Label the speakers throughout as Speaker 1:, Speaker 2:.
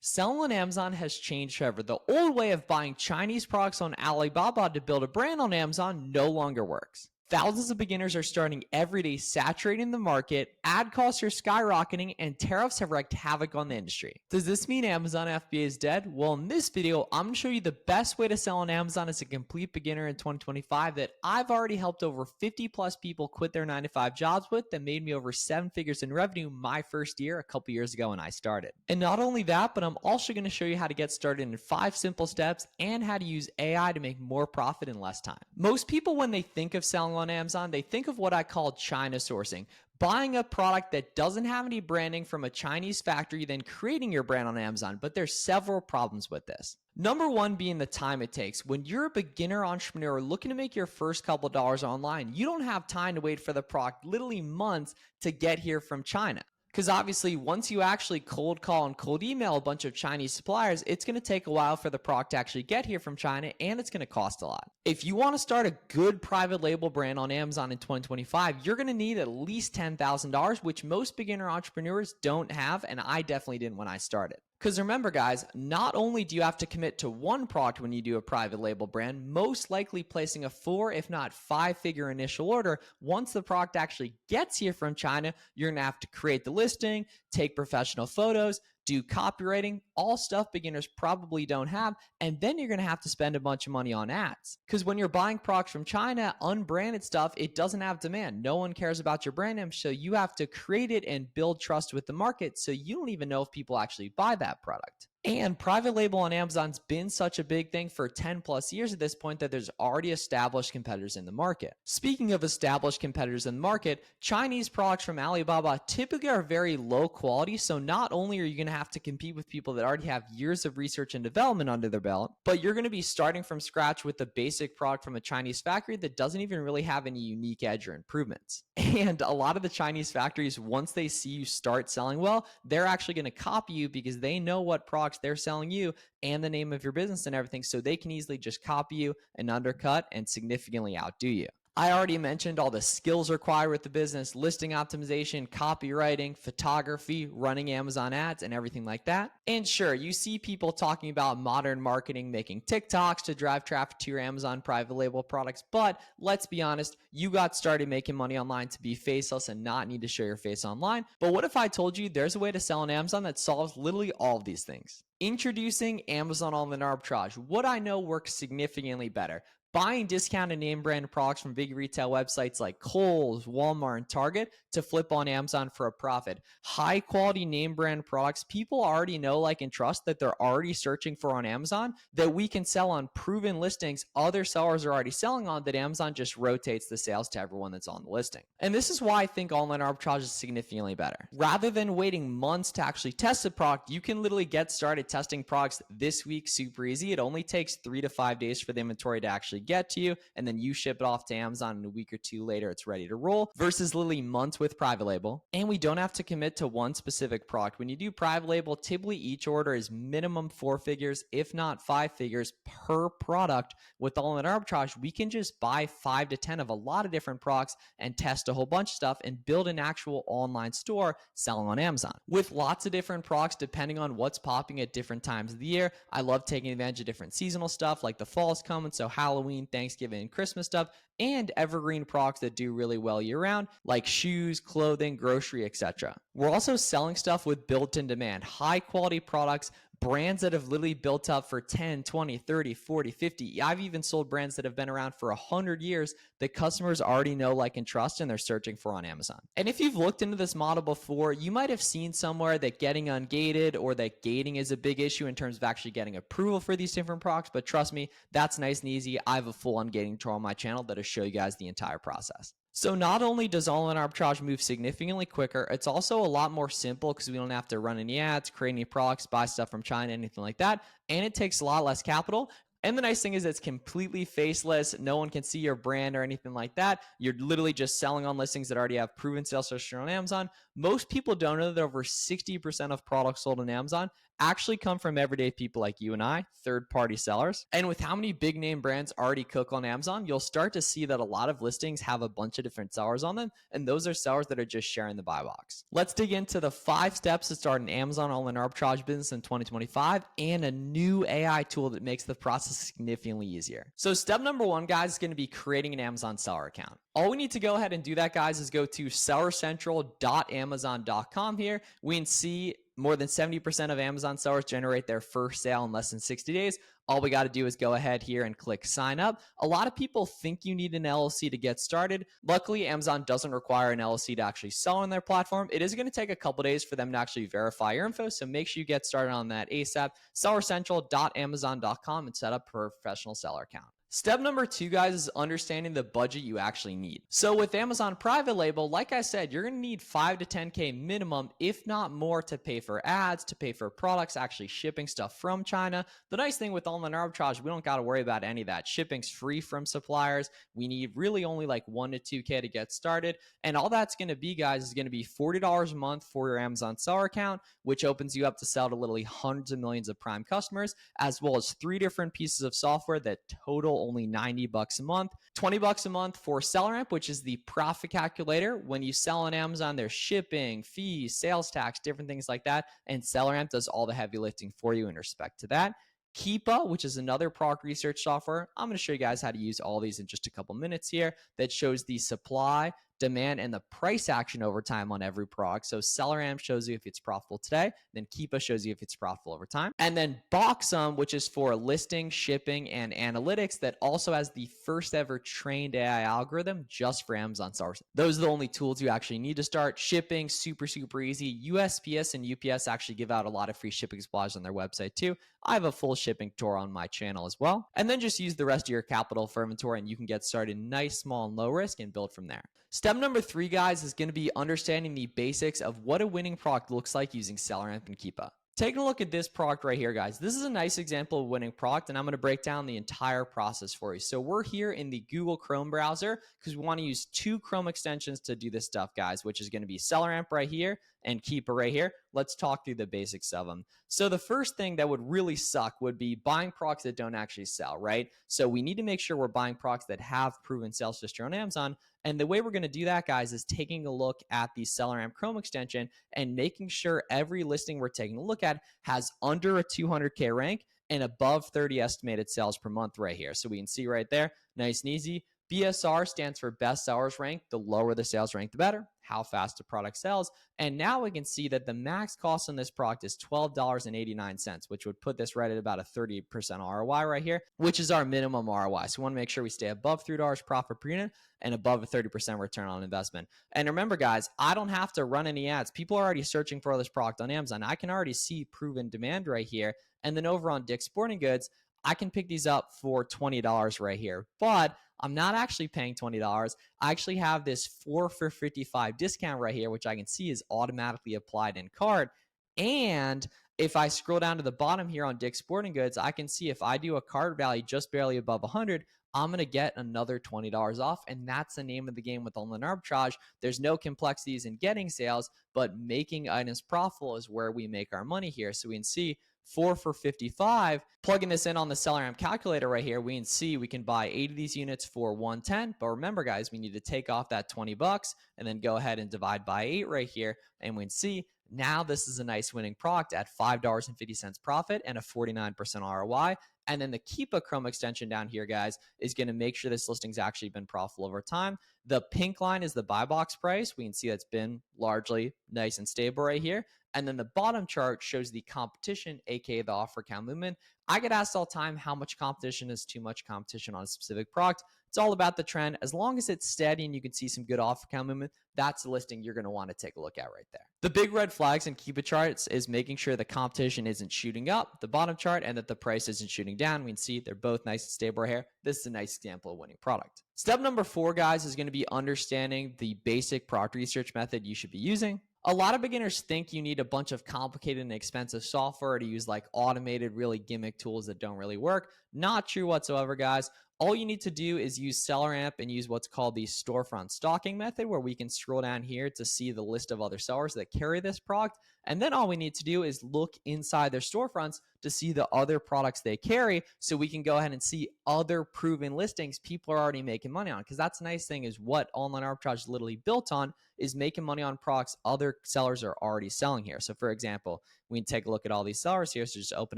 Speaker 1: Selling on Amazon has changed forever. The old way of buying Chinese products on Alibaba to build a brand on Amazon no longer works. Thousands of beginners are starting every day, saturating the market, ad costs are skyrocketing, and tariffs have wreaked havoc on the industry. Does this mean Amazon FBA is dead? Well, in this video, I'm going to show you the best way to sell on Amazon as a complete beginner in 2025 that I've already helped over 50 plus people quit their 9-to-5 jobs with that made me over 7 figures in revenue my first year a couple years ago when I started. And not only that, but I'm also going to show you how to get started in 5 simple steps and how to use AI to make more profit in less time. Most people, when they think of selling on Amazon, they think of what I call China sourcing. Buying a product that doesn't have any branding from a Chinese factory, then creating your brand on Amazon. But there's several problems with this. Number one being the time it takes. When you're a beginner entrepreneur looking to make your first couple dollars online, you don't have time to wait for the product literally months to get here from China. Because obviously, once you actually cold call and cold email a bunch of Chinese suppliers, it's going to take a while for the product to actually get here from China, and it's going to cost a lot. If you want to start a good private label brand on Amazon in 2025, you're going to need at least $10,000, which most beginner entrepreneurs don't have, and I definitely didn't when I started. Because remember, guys, not only do you have to commit to one product when you do a private label brand, most likely placing a 4, if not 5-figure initial order. Once the product actually gets here from China, you're going to have to create the listing, take professional photos, do copywriting, all stuff beginners probably don't have, and then you're going to have to spend a bunch of money on ads. Because when you're buying products from China, unbranded stuff, it doesn't have demand. No one cares about your brand name, so you have to create it and build trust with the market, so you don't even know if people actually buy that product. And private label on Amazon's been such a big thing for 10 plus years at this point that there's already established competitors in the market. Speaking of established competitors in the market, Chinese products from Alibaba typically are very low quality. So not only are you going to have to compete with people that already have years of research and development under their belt, but you're going to be starting from scratch with a basic product from a Chinese factory that doesn't even really have any unique edge or improvements. And a lot of the Chinese factories, once they see you start selling well, they're actually going to copy you because they know what products they're selling you and the name of your business and everything, so they can easily just copy you and undercut and significantly outdo you. I already mentioned all the skills required with the business: listing optimization, copywriting, photography, running Amazon ads, and everything like that. And sure, you see people talking about modern marketing, making TikToks to drive traffic to your Amazon private label products, but let's be honest, you got started making money online to be faceless and not need to show your face online. But what if I told you there's a way to sell on Amazon that solves literally all of these things? Introducing Amazon Online Arbitrage. What I know works significantly better. Buying discounted name brand products from big retail websites like Kohl's, Walmart, and Target to flip on Amazon for a profit. High quality name brand products people already know, like, and trust that they're already searching for on Amazon that we can sell on proven listings other sellers are already selling on, that Amazon just rotates the sales to everyone that's on the listing. And this is why I think online arbitrage is significantly better. Rather than waiting months to actually test the product, you can literally get started testing products this week super easy. It only takes 3 to 5 days for the inventory to actually get to you, and then you ship it off to Amazon, and a week or two later it's ready to roll, versus literally months with private label. And we don't have to commit to one specific product. When you do private label, typically each order is minimum 4 figures, if not 5 figures per product. With online arbitrage, we can just buy 5 to 10 of a lot of different products and test a whole bunch of stuff and build an actual online store selling on Amazon with lots of different products depending on what's popping at different times of the year. I love taking advantage of different seasonal stuff, like the fall's coming, so Halloween, Thanksgiving, and Christmas stuff, and evergreen products that do really well year-round, like shoes, clothing, grocery, etc. We're also selling stuff with built-in demand, high-quality products, brands that have literally built up for 10, 20, 30, 40, 50. I've even sold brands that have been around for 100 years that customers already know, like, and trust, and they're searching for on Amazon. And if you've looked into this model before, you might have seen somewhere that getting ungated or that gating is a big issue in terms of actually getting approval for these different products. But trust me, that's nice and easy. I have a full ungating tutorial on my channel that'll show you guys the entire process. So not only does online arbitrage move significantly quicker, it's also a lot more simple because we don't have to run any ads, create any products, buy stuff from China, anything like that. And it takes a lot less capital. And the nice thing is it's completely faceless. No one can see your brand or anything like that. You're literally just selling on listings that already have proven sales history on Amazon. Most people don't know that over 60% of products sold on Amazon actually come from everyday people like you and I, third-party sellers. And with how many big name brands already cook on Amazon, you'll start to see that a lot of listings have a bunch of different sellers on them, and those are sellers that are just sharing the buy box. Let's dig into the 5 steps to start an Amazon online arbitrage business in 2025 and a new AI tool that makes the process significantly easier. So step number 1, guys, is going to be creating an Amazon seller account. All we need to go ahead and do that, guys, is go to sellercentral.amazon.com here. We can see more than 70% of Amazon sellers generate their first sale in less than 60 days. All we got to do is go ahead here and click sign up. A lot of people think you need an LLC to get started. Luckily, Amazon doesn't require an LLC to actually sell on their platform. It is going to take a couple days for them to actually verify your info, so make sure you get started on that ASAP. sellercentral.amazon.com and set up a professional seller account. Step number 2, guys, is understanding the budget you actually need. So with Amazon private label, like I said, you're going to need 5 to 10K minimum, if not more, to pay for ads, to pay for products, actually shipping stuff from China. The nice thing with online arbitrage, we don't got to worry about any of that. Shipping's free from suppliers. We need really only like 1 to 2K to get started. And all that's going to be, guys, is going to be $40 a month for your Amazon seller account, which opens you up to sell to literally hundreds of millions of prime customers, as well as 3 different pieces of software that total only $90 a month. $20 a month for SellerAmp, which is the profit calculator. When you sell on Amazon, there's shipping, fees, sales tax, different things like that. And SellerAmp does all the heavy lifting for you in respect to that. Keepa, which is another product research software. I'm going to show you guys how to use all these in just a couple minutes here. That shows the supply, demand, and the price action over time on every product. So SellerAmp shows you if it's profitable today, then Keepa shows you if it's profitable over time. And then Boxum, which is for listing, shipping, and analytics, that also has the first ever trained AI algorithm just for Amazon sellers. Those are the only tools you actually need to start. Shipping, super easy. USPS and UPS actually give out a lot of free shipping supplies on their website too. I have a full shipping tour on my channel as well. And then just use the rest of your capital for inventory and you can get started nice, small, and low risk and build from there. Step number 3, guys, is going to be understanding the basics of what a winning product looks like using SellerAmp and Keepa. Taking a look at this product right here, guys. This is a nice example of a winning product, and I'm going to break down the entire process for you. So we're here in the Google Chrome browser because we want to use 2 Chrome extensions to do this stuff, guys, which is going to be SellerAmp right here and Keepa right here. Let's talk through the basics of them. So the first thing that would really suck would be buying products that don't actually sell, right? So we need to make sure we're buying products that have proven sales history on Amazon. And the way we're going to do that, guys, is taking a look at the SellerAmp Chrome extension and making sure every listing we're taking a look at has under a 200K rank and above 30 estimated sales per month right here. So we can see right there, nice and easy. BSR stands for best sellers rank. The lower the sales rank, the better. How fast a product sells. And now we can see that the max cost on this product is $12.89, which would put this right at about a 30% ROI right here, which is our minimum ROI. So we want to make sure we stay above $3 profit per unit and above a 30% return on investment. And remember, guys, I don't have to run any ads. People are already searching for this product on Amazon. I can already see proven demand right here. And then over on Dick's Sporting Goods, I can pick these up for $20 right here. But I'm not actually paying $20. I actually have this 4 for $55 discount right here, which I can see is automatically applied in cart. And if I scroll down to the bottom here on Dick's Sporting Goods, I can see if I do a cart value just barely above 100, I'm going to get another $20 off. And that's the name of the game with online arbitrage. There's no complexities in getting sales, but making items profitable is where we make our money here. So we can see 4 for $55. Plugging this in on the SellerAmp calculator right here, we can see we can buy 8 of these units for $110. But remember, guys, we need to take off that $20 and then go ahead and divide by 8 right here. And we can see now this is a nice winning product at $5.50 profit and a 49% ROI. And then the Keepa Chrome extension down here, guys, is going to make sure this listing's actually been profitable over time. The pink line is the buy box price. We can see that's been largely nice and stable right here. And then the bottom chart shows the competition, aka the offer count movement. I get asked all the time how much competition is too much competition on a specific product. It's all about the trend. As long as it's steady and you can see some good offer count movement, that's the listing you're going to want to take a look at right there. The big red flags in Keepa charts is making sure the competition isn't shooting up, the bottom chart, and that the price isn't shooting down. We can see they're both nice and stable right here. This is a nice example of winning product. Step number 4, guys, is going to be understanding the basic product research method you should be using. A lot of beginners think you need a bunch of complicated and expensive software to use like automated, really gimmick tools that don't really work. Not true whatsoever, guys. All you need to do is use SellerAmp and use what's called the storefront stalking method, where we can scroll down here to see the list of other sellers that carry this product. And then all we need to do is look inside their storefronts to see the other products they carry, so we can go ahead and see other proven listings people are already making money on. Because that's the nice thing, is what online arbitrage is literally built on, is making money on products other sellers are already selling here. So for example, we can take a look at all these sellers here. So just open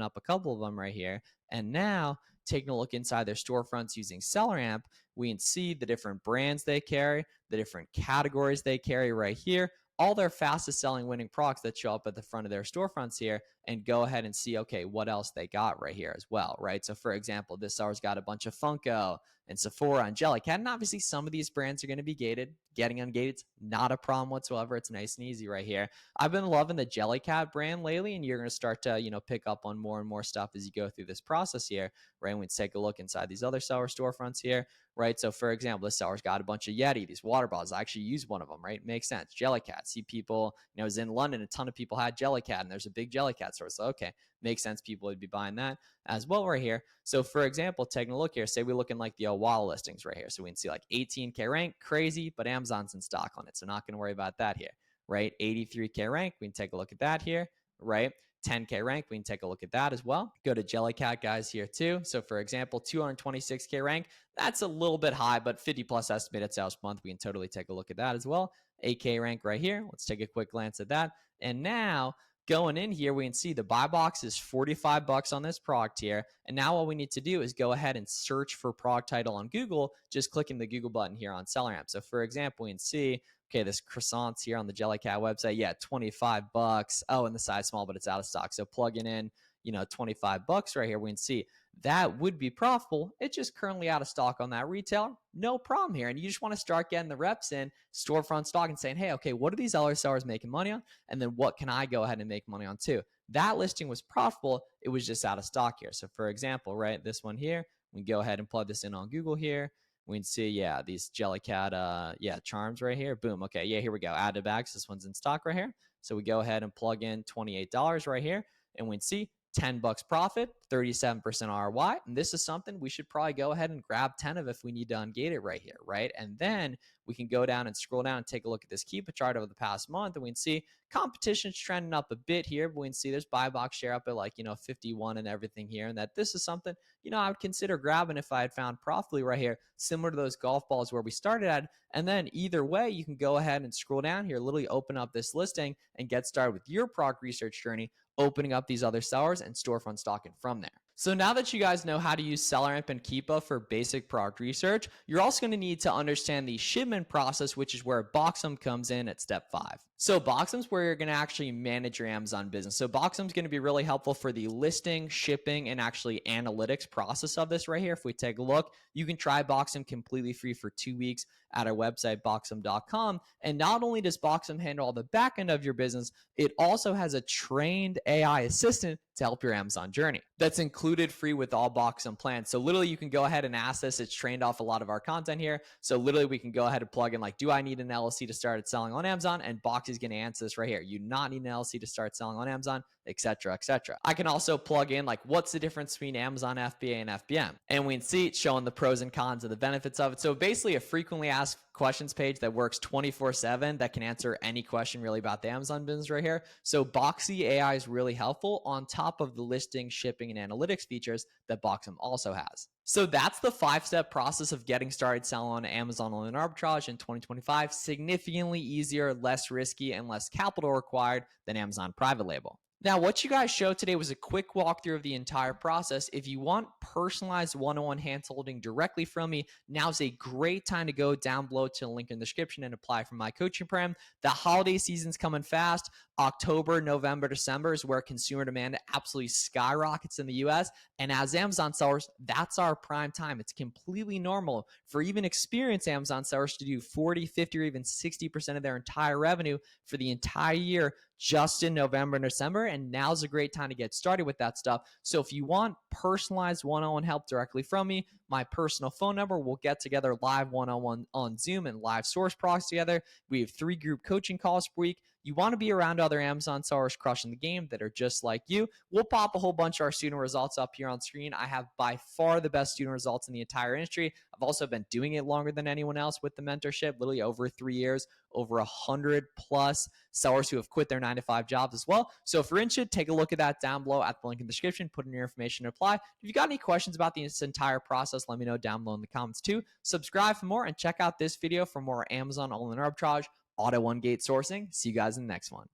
Speaker 1: up a couple of them right here. And now taking a look inside their storefronts using SellerAmp, we can see the different brands they carry, the different categories they carry right here, all their fastest selling winning products that show up at the front of their storefronts here, and go ahead and see, okay, what else they got right here as well, right? So for example, this seller's got a bunch of Funko and Sephora and Jellycat, and obviously some of these brands are going to be gated. Getting ungated, not a problem whatsoever. It's nice and easy right here. I've been loving the Jellycat brand lately, and you're going to start to, pick up on more and more stuff as you go through this process here, right? And we take a look inside these other seller storefronts here, right? So for example, this seller's got a bunch of Yeti, these water bottles. I actually use one of them, right? Makes sense. Jellycat. See people, I was in London, a ton of people had Jellycat, and there's a big Jellycat store. So, okay, makes sense. People would be buying that as well right here. So for example, taking a look here, say we look in like the Owala listings right here. So we can see like 18K rank, crazy, but Amazon's in stock on it. So not going to worry about that here, right? 83K rank, we can take a look at that here, right? 10K rank, we can take a look at that as well. Go to Jellycat guys here too. So for example, 226K rank, that's a little bit high, but 50 plus estimated sales per month, we can totally take a look at that as well. 8K rank right here. Let's take a quick glance at that. And now going in here, we can see the buy box is $45 on this product here. And now all we need to do is go ahead and search for product title on Google, just clicking the Google button here on SellerAmp. So for example, we can see, okay, this croissants here on the Jellycat website, yeah, $25. Oh, and the size small, but it's out of stock. So plugging in, $25 right here, we can see that would be profitable. It's just currently out of stock on that retailer. No problem here. And you just want to start getting the reps in, storefront stock, and saying, hey, okay, what are these other sellers making money on? And then what can I go ahead and make money on too? That listing was profitable. It was just out of stock here. So for example, right, this one here, we go ahead and plug this in on Google here. We can see, yeah, these Jellycat, charms right here. Boom. Okay, yeah, here we go. Add to bags. This one's in stock right here. So we go ahead and plug in $28 right here, and we can see $10 profit, 37% ROI. And this is something we should probably go ahead and grab 10 of if we need to ungate it right here, right? And then we can go down and scroll down and take a look at this Keepa chart over the past month, and we can see competition's trending up a bit here, but we can see there's buy box share up at 51 and everything here, and that this is something, I would consider grabbing if I had found profitably right here, similar to those golf balls where we started at. And then either way, you can go ahead and scroll down here, literally open up this listing and get started with your product research journey, opening up these other sellers and storefront stocking from there. So now that you guys know how to use SellerAmp and Keepa for basic product research, you're also going to need to understand the shipment process, which is where Boxum comes in at step 5. So Boxum's where you're going to actually manage your Amazon business. So Boxum's going to be really helpful for the listing, shipping, and actually analytics process of this right here. If we take a look, you can try Boxum completely free for 2 weeks at our website, boxum.com. And not only does Boxum handle all the back end of your business, it also has a trained AI assistant to help your Amazon journey. That's included free with all Boxum plans. So literally you can go ahead and ask this. It's trained off a lot of our content here. So literally we can go ahead and plug in do I need an LLC to start selling on Amazon? And Box is going to answer this right here. You do not need an LLC to start selling on Amazon, etc., etc. I can also plug in what's the difference between Amazon FBA and FBM? And we can see it showing the pros and cons of the benefits of it. So basically a frequently asked questions page that works 24/7 that can answer any question really about the Amazon business right here. So Boxy AI is really helpful on top of the listing, shipping, and analytics features that Boxum also has. So that's the 5-step process of getting started selling on Amazon online arbitrage in 2025. Significantly easier, less risky, and less capital required than Amazon private label. Now, what you guys showed today was a quick walkthrough of the entire process. If you want personalized one-on-one hand-holding directly from me, now's a great time to go down below to the link in the description and apply for my coaching program. The holiday season's coming fast. October, November, December is where consumer demand absolutely skyrockets in the US. And as Amazon sellers, that's our prime time. It's completely normal for even experienced Amazon sellers to do 40, 50, or even 60% of their entire revenue for the entire year just in November and December. And now's a great time to get started with that stuff. So if you want personalized one-on-one help directly from me, my personal phone number, we'll get together live one-on-one on Zoom and live source products together. We have 3 group coaching calls per week. You want to be around other Amazon sellers crushing the game that are just like you. We'll pop a whole bunch of our student results up here on screen. I have by far the best student results in the entire industry. I've also been doing it longer than anyone else with the mentorship, literally over 3 years, over 100 plus sellers who have quit their 9-to-5 jobs as well. So if you're interested, take a look at that down below at the link in the description. Put in your information to apply. If you got any questions about this entire process, let me know down below in the comments too. Subscribe for more and check out this video for more Amazon all-in arbitrage, auto one gate sourcing. See you guys in the next one.